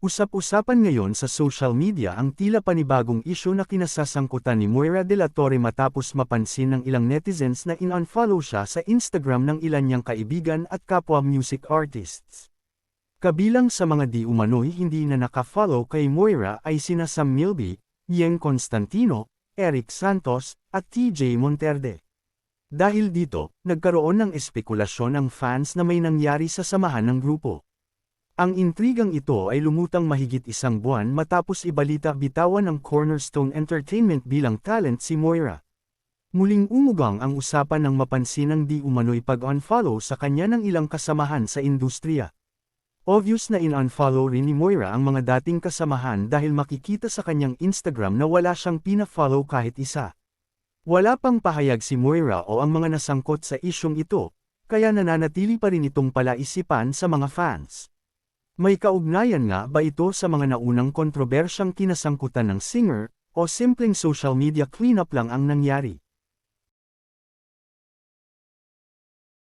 Usap-usapan ngayon sa social media ang tila panibagong isyu na kinasasangkutan ni Moira de la Torre matapos mapansin ng ilang netizens na in-unfollow siya sa Instagram ng ilan niyang kaibigan at kapwa music artists. Kabilang sa mga di umano'y hindi na naka-follow kay Moira ay sina Sam Milby, Yeng Constantino, Eric Santos, at TJ Monterde. Dahil dito, nagkaroon ng espekulasyon ang fans na may nangyari sa samahan ng grupo. Ang intrigang ito ay lumutang mahigit isang buwan matapos ibalita bitawan ng Cornerstone Entertainment bilang talent si Moira. Muling umugang ang usapan ng mapansin ng di umano'y pag-unfollow sa kanya ng ilang kasamahan sa industriya. Obvious na in-unfollow rin ni Moira ang mga dating kasamahan dahil makikita sa kanyang Instagram na wala siyang pina-follow kahit isa. Wala pang pahayag si Moira o ang mga nasangkot sa isyong ito, kaya nananatili pa rin itong palaisipan sa mga fans. May kaugnayan nga ba ito sa mga naunang kontrobersyang kinasangkutan ng singer, o simpleng social media cleanup lang ang nangyari?